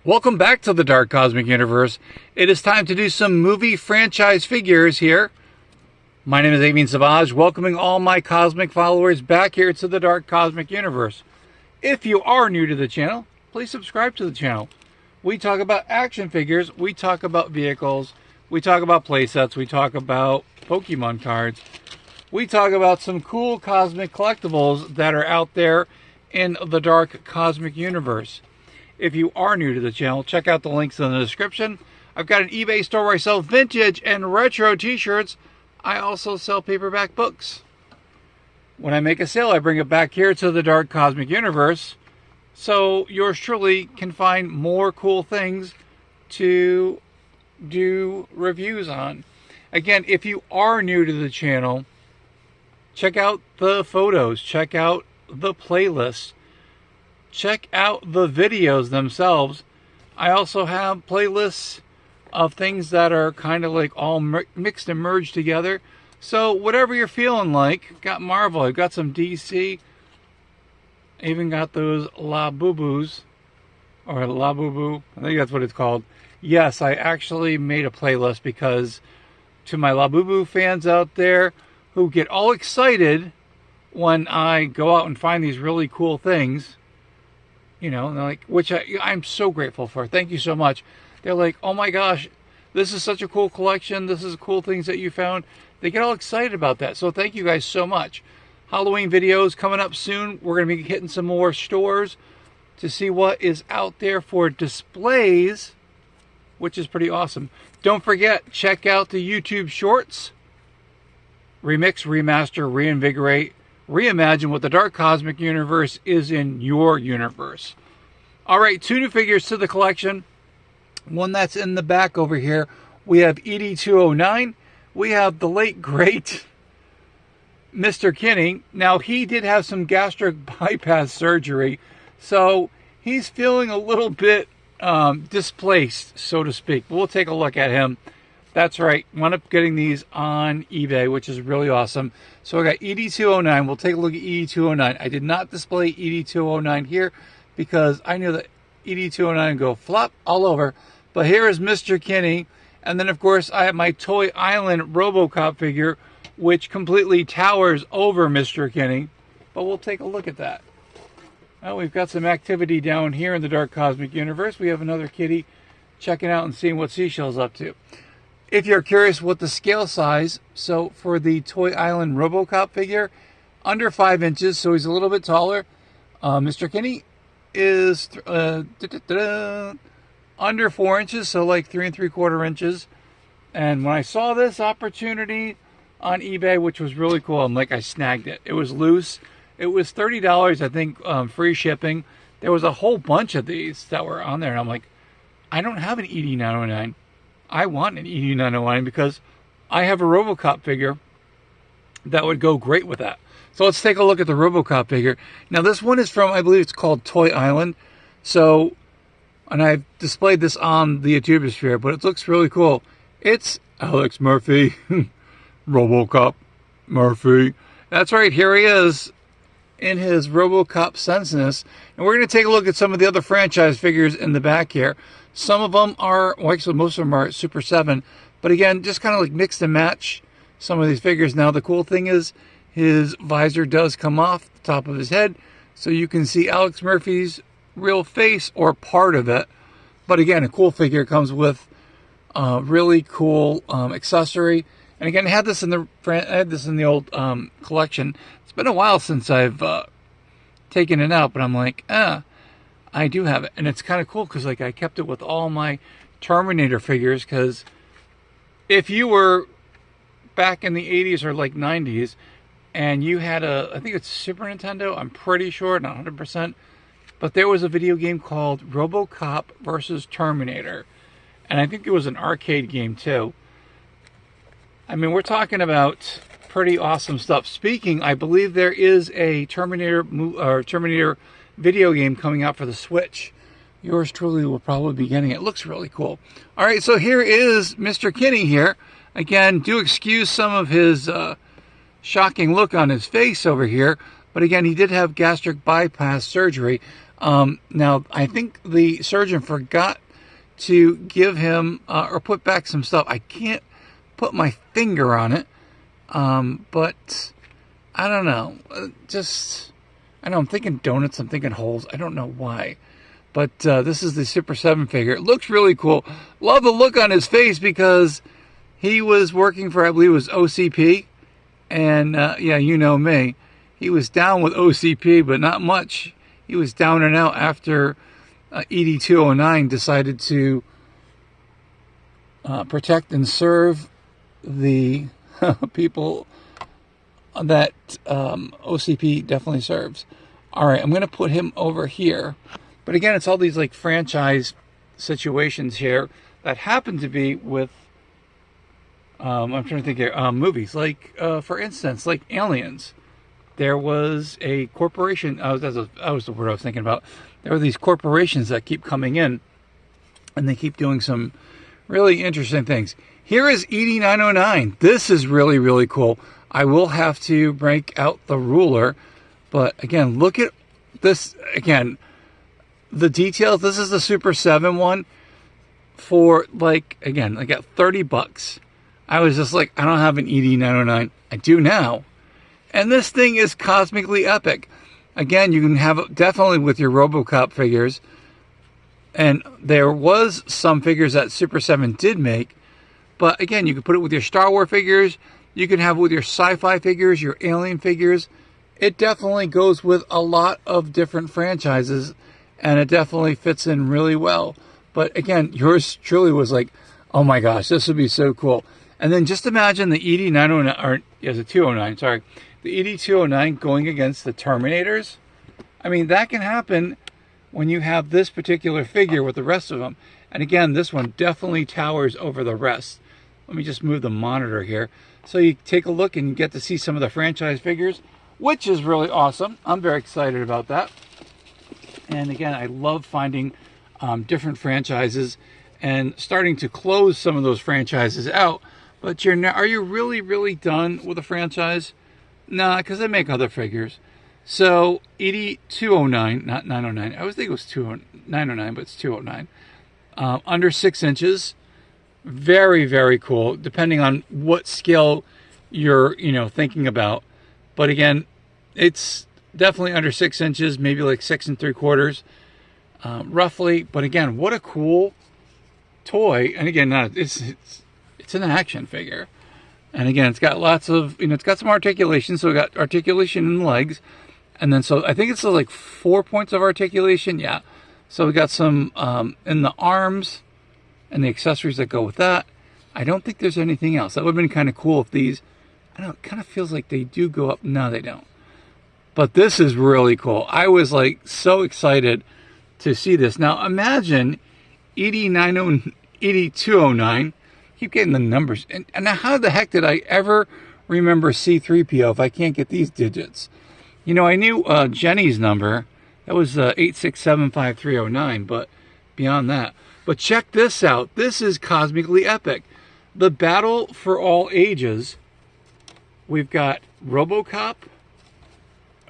Welcome back to the Dark Cosmic Universe. It is time to do some movie franchise figures here. My name is Amin Savage, welcoming all my cosmic followers back here to the Dark Cosmic Universe. If you are new to the channel, please subscribe to the channel. We talk about action figures, we talk about vehicles, we talk about playsets, we talk about Pokemon cards. We talk about some cool cosmic collectibles that are out there in the Dark Cosmic Universe. If you are new to the channel, check out the links in the description. I've got an eBay store where I sell vintage and retro t-shirts. I also sell paperback books. When I make a sale, I bring it back here to the Dark Cosmic Universe, so yours truly can find more cool things to do reviews on. Again, if you are new to the channel, check out the photos, check out the playlists, check out the videos themselves. I also have playlists of things that are kind of like all mixed and merged together. So whatever you're feeling like, got Marvel, I've got some DC, I even got those Labubus, or Labubu, I think that's what it's called. Yes, I actually made a playlist because to my Labubu fans out there who get all excited when I go out and find these really cool things, you know, like, which I'm so grateful for. Thank you so much. They're like, oh my gosh, this is such a cool collection. This is cool things that you found. They get all excited about that. So thank you guys so much. Halloween videos coming up soon. We're going to be hitting some more stores to see what is out there for displays, which is pretty awesome. Don't forget, check out the YouTube shorts. Remix, remaster, reinvigorate, reimagine what the Dark Cosmic Universe is in your universe. All right, 2 new figures to the collection. One that's in the back over here. We have ED-209. We have the late, great Mr. Kinney. Now, he did have some gastric bypass surgery, so he's feeling a little bit displaced, so to speak. We'll take a look at him. That's right. Wound up getting these on eBay, which is really awesome. So I got ED-209. We'll take a look at ED-209. I did not display ED-209 here because I knew that ED-209 would go flop all over. But here is Mr. Kinney. And then, of course, I have my Toy Island RoboCop figure, which completely towers over Mr. Kinney. But we'll take a look at that. Well, we've got some activity down here in the Dark Cosmic Universe. We have another kitty checking out and seeing what Seashell's up to. If you're curious what the scale size, so for the Toy Island RoboCop figure, under 5 inches, so he's a little bit taller. Mr. Kinney is under 4 inches, so like 3 3/4 inches. And when I saw this opportunity on eBay, which was really cool, I'm like, I snagged it. It was loose. It was $30, I think, free shipping. There was a whole bunch of these that were on there, and I'm like, I don't have an ED-909. I want an ED-909 because I have a RoboCop figure that would go great with that. So let's take a look at the RoboCop figure. Now this one is from, I believe it's called Toy Island. So, and I've displayed this on the YouTubesphere, but it looks really cool. It's Alex Murphy, RoboCop Murphy. That's right, here he is in his RoboCop senseness. And we're going to take a look at some of the other franchise figures in the back here. Some of them are, well, actually most of them are Super 7. But again, just kind of like mix and match some of these figures. Now the cool thing is his visor does come off the top of his head, so you can see Alex Murphy's real face or part of it. But again, a cool figure, comes with a really cool accessory. And again, I had this in the old collection. It's been a while since I've taken it out, but I'm like, I do have it. And it's kind of cool because like I kept it with all my Terminator figures, because if you were back in the 80s or like 90s and you had I think it's Super Nintendo, I'm pretty sure, not 100%, but there was a video game called RoboCop versus Terminator. And I think it was an arcade game too. I mean, we're talking about pretty awesome stuff. Speaking, I believe there is a Terminator video game coming out for the Switch. Yours truly will probably be getting it. It looks really cool. All right, so here is Mr. Kinney here. Again, do excuse some of his shocking look on his face over here. But again, he did have gastric bypass surgery. Now, I think the surgeon forgot to give him or put back some stuff. I can't put my finger on it, but I don't know. I know I'm thinking donuts, I'm thinking holes. I don't know why. But this is the Super 7 figure. It looks really cool. Love the look on his face because he was working for, I believe it was OCP. And yeah, you know me. He was down with OCP, but not much. He was down and out after ED-209 decided to protect and serve the people that OCP definitely serves. All right, I'm going to put him over here. But again, it's all these like franchise situations here that happen to be with, I'm trying to think here, movies. Like, for instance, like Aliens. There was a corporation, that was the word I was thinking about. There were these corporations that keep coming in, and they keep doing some really interesting things. Here is ED-909. This is really, really cool. I will have to break out the ruler. But again, look at this. Again, the details. This is the Super 7 one for like, again, I got 30 bucks. I was just like, I don't have an ED-909. I do now. And this thing is cosmically epic. Again, you can have it definitely with your RoboCop figures. And there was some figures that Super 7 did make. But again, you can put it with your Star Wars figures. You can have it with your sci-fi figures, your alien figures. It definitely goes with a lot of different franchises. And it definitely fits in really well. But again, yours truly was like, oh my gosh, this would be so cool. And then just imagine the ED-909, or yeah, the 209, sorry. The ED-209 going against the Terminators. I mean, that can happen when you have this particular figure with the rest of them. And again, this one definitely towers over the rest. Let me just move the monitor here. So you take a look and you get to see some of the franchise figures, which is really awesome. I'm very excited about that. And again, I love finding different franchises and starting to close some of those franchises out. But are you really, really done with a franchise? Nah, because I make other figures. So ED-209, not 909. I always think it was 909, but it's 209. Under 6 inches. Very, very cool, depending on what scale you're, thinking about. But again, it's definitely under 6 inches, maybe like 6 3/4, roughly. But again, what a cool toy. And again, it's an action figure. And again, it's got lots of, it's got some articulation. So we got articulation in the legs. And then, so I think it's like 4 points of articulation. Yeah. So we got some in the arms and the accessories that go with that. I don't think there's anything else. That would have been kind of cool if these, I don't know, it kind of feels like they do go up. No, they don't. But this is really cool. I was like so excited to see this. Now imagine ED-209. Keep getting the numbers. And how the heck did I ever remember C-3PO if I can't get these digits? I knew Jenny's number. That was 8675309, but beyond that. But check this out. This is cosmically epic. The Battle for All Ages. We've got RoboCop.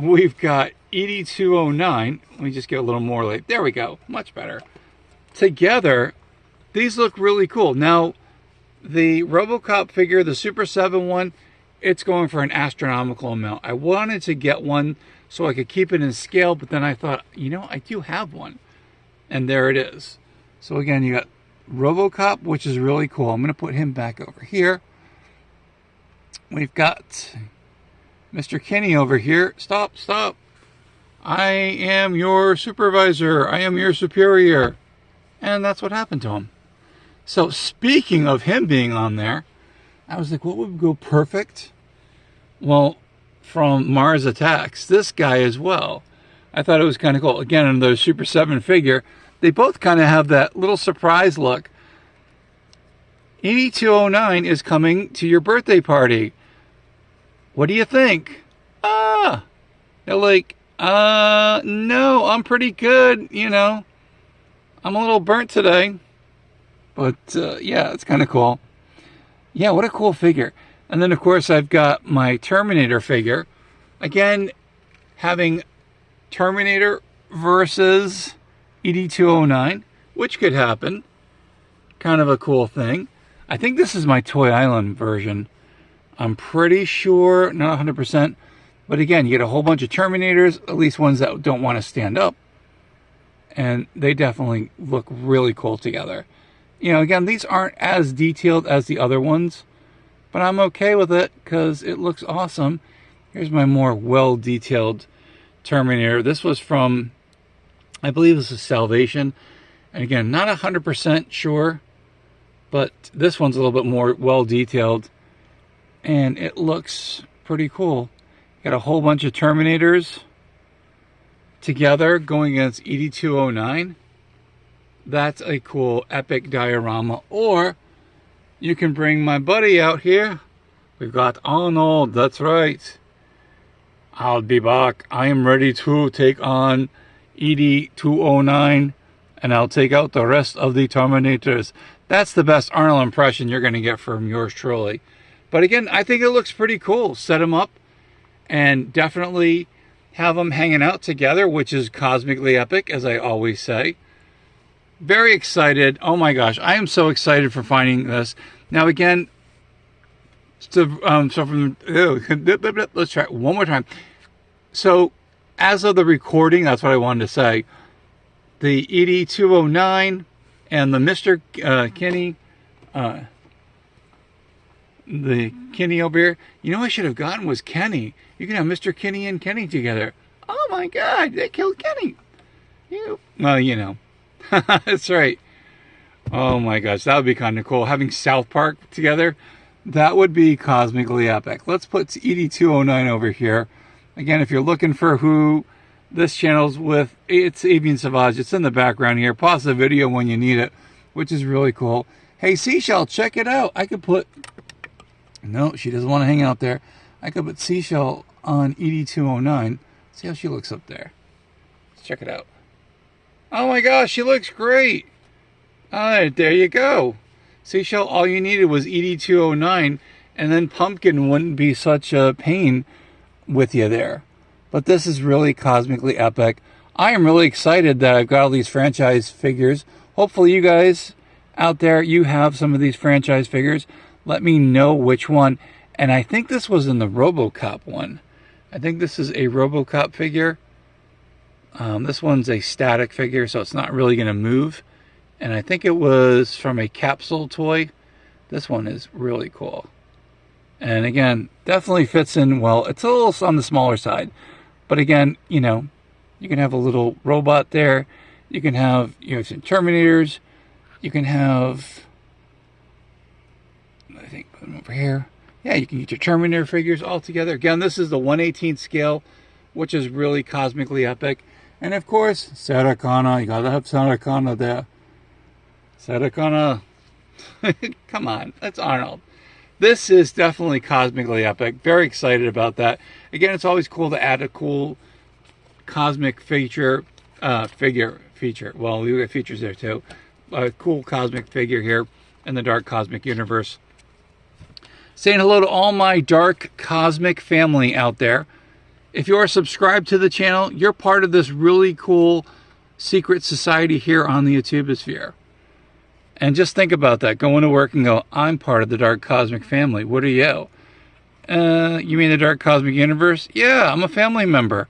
We've got ED-209. Let me just get a little more like, there we go. Much better. Together, these look really cool. Now, the RoboCop figure, the Super 7 one, it's going for an astronomical amount. I wanted to get one so I could keep it in scale, but then I thought, I do have one. And there it is. So again, you got RoboCop, which is really cool. I'm going to put him back over here. We've got Mr. Kinney over here. Stop. I am your supervisor. I am your superior. And that's what happened to him. So speaking of him being on there, I was like, what would go perfect? Well, from Mars Attacks, this guy as well. I thought it was kind of cool. Again, another Super 7 figure. They both kind of have that little surprise look. ED-209 is coming to your birthday party. What do you think? They're like, no, I'm pretty good, I'm a little burnt today. But, yeah, it's kind of cool. Yeah, what a cool figure. And then, of course, I've got my Terminator figure. Again, having Terminator versus ED-209, which could happen. Kind of a cool thing. I think this is my Toy Island version. I'm pretty sure, not 100%, but again, you get a whole bunch of Terminators, at least ones that don't want to stand up. And they definitely look really cool together. You know, again, these aren't as detailed as the other ones, but I'm okay with it because it looks awesome. Here's my more well-detailed Terminator. This was from, I believe this is Salvation. And again, not 100% sure, but this one's a little bit more well-detailed. And it looks pretty cool. Got a whole bunch of Terminators together going against ED-209. That's a cool epic diorama. Or you can bring my buddy out here. We've got Arnold, that's right. I'll be back. I am ready to take on ED-209, and I'll take out the rest of the Terminators. That's the best Arnold impression you're going to get from yours truly. But again, I think it looks pretty cool. Set them up and definitely have them hanging out together, which is cosmically epic, as I always say. Very excited. Oh my gosh, I am so excited for finding this. Now again, let's try it one more time. So, as of the recording, that's what I wanted to say. The ED-209 and the Mr. Kinney, the Kinney over here. You know, I should have gotten was Kenny. You can have Mr. Kinney and Kenny together. Oh my God, they killed Kenny. Well, you know, that's right. Oh my gosh, that would be kind of cool. Having South Park together, that would be cosmically epic. Let's put ED-209 over here. Again, if you're looking for who this channel's with, it's Avian Savage. It's in the background here. Pause the video when you need it, which is really cool. Hey, Seashell, check it out. I could put... No, she doesn't want to hang out there. I could put Seashell on ED-209. See how she looks up there. Let's check it out. Oh my gosh, she looks great. There you go. Seashell, all you needed was ED-209, and then Pumpkin wouldn't be such a pain with you there. But this is really cosmically epic. I am really excited that I've got all these franchise figures. Hopefully you guys out there, you have some of these franchise figures. Let me know which one. And I think this was in the RoboCop one. I think this is a RoboCop figure. This one's a static figure, so it's not really going to move. And I think it was from a capsule toy. This one is really cool. And again, definitely fits in well. It's a little on the smaller side. But again, you know, you can have a little robot there. You can have, you know, some Terminators. You can have... I think put them over here. Yeah, you can get your Terminator figures all together. Again, this is the 1/18 scale, which is really cosmically epic. And of course, Sarah Connor. You gotta have Sarah Connor there. Sarah Connor. Come on, that's Arnold. This is definitely cosmically epic. Very excited about that. Again, it's always cool to add a cool cosmic feature. Well, we got features there too. A cool cosmic figure here in the Dark Cosmic Universe. Saying hello to all my Dark Cosmic family out there. If you are subscribed to the channel, you're part of this really cool secret society here on the YouTubesphere. And just think about that. Going to work and go, I'm part of the Dark Cosmic family. What are you? You mean the Dark Cosmic Universe? Yeah, I'm a family member.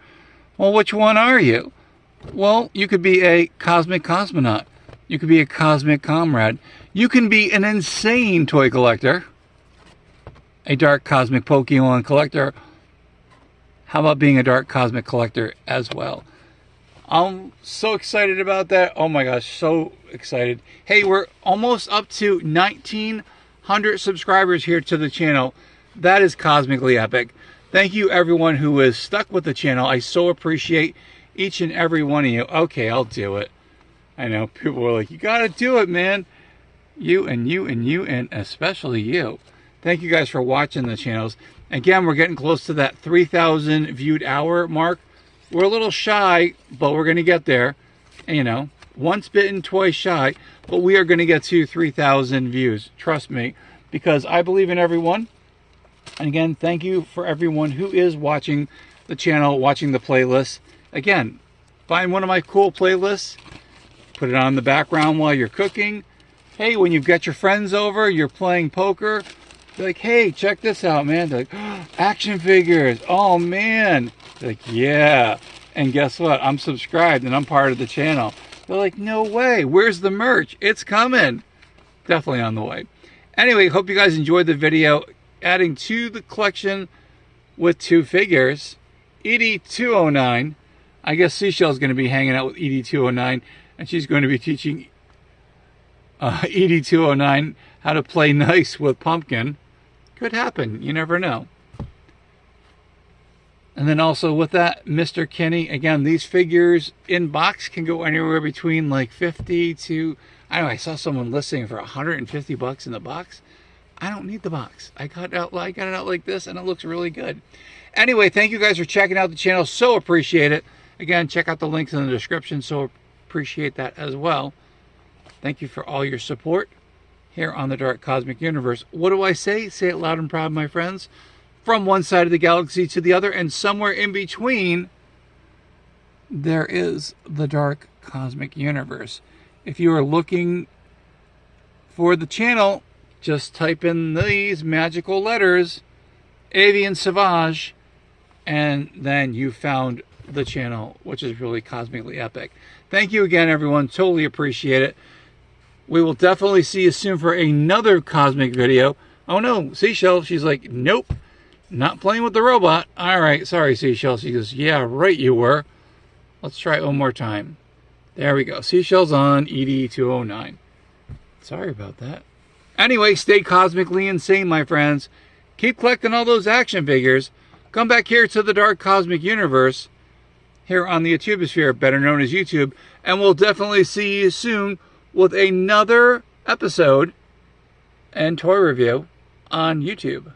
Well, which one are you? Well, you could be a cosmic cosmonaut. You could be a cosmic comrade. You can be an insane toy collector. A dark cosmic Pokemon collector. How about being a dark cosmic collector as well? I'm so excited about that. Oh my gosh, so excited. Hey, we're almost up to 1,900 subscribers here to the channel. That is cosmically epic. Thank you everyone who is stuck with the channel. I so appreciate each and every one of you. Okay, I'll do it. I know people were like, you gotta do it, man. You and you and you and especially you. Thank you guys for watching the channels. Again, we're getting close to that 3,000 viewed hour mark. We're a little shy, but we're going to get there. And, you know, once bitten, twice shy. But we are going to get to 3,000 views. Trust me. Because I believe in everyone. And again, thank you for everyone who is watching the channel, watching the playlist. Again, Find one of my cool playlists, put it on in the background while you're cooking. Hey, when you've got your friends over, you're playing poker, you're like, hey, check this out, man. They're like, oh, action figures. Oh, man. They're like, yeah. And guess what? I'm subscribed and I'm part of the channel. They're like, no way. Where's the merch? It's coming. Definitely on the way. Anyway, hope you guys enjoyed the video. Adding to the collection with 2 figures. ED-209. I guess Seashell's going to be hanging out with ED-209, and she's going to be teaching ED-209 how to play nice with Pumpkin. Could happen. You never know. And then also with that, Mr. Kinney. Again, these figures in box can go anywhere between like 50 to, I don't know, I saw someone listing for 150 bucks in the box. I don't need the box. I got it out like this, and it looks really good. Anyway, thank you guys for checking out the channel. So appreciate it. Again, check out the links in the description. So appreciate that as well. Thank you for all your support here on the Dark Cosmic Universe. What do I say? Say it loud and proud, my friends. From one side of the galaxy to the other, and somewhere in between, there is the Dark Cosmic Universe. If you are looking for the channel, just type in these magical letters, Avian Savage, and then you found the channel, which is really cosmically epic. Thank you again, everyone. Totally appreciate it. We will definitely see you soon for another cosmic video. Oh no, Seashell, she's like, nope, not playing with the robot. All right, sorry, Seashell. She goes, yeah, right you were. Let's try it one more time. There we go. Seashell's on ED-209. Sorry about that. Anyway, stay cosmically insane, my friends. Keep collecting all those action figures. Come back here to the Dark Cosmic Universe, here on the Tubosphere, better known as YouTube, and we'll definitely see you soon with another episode and toy review on YouTube.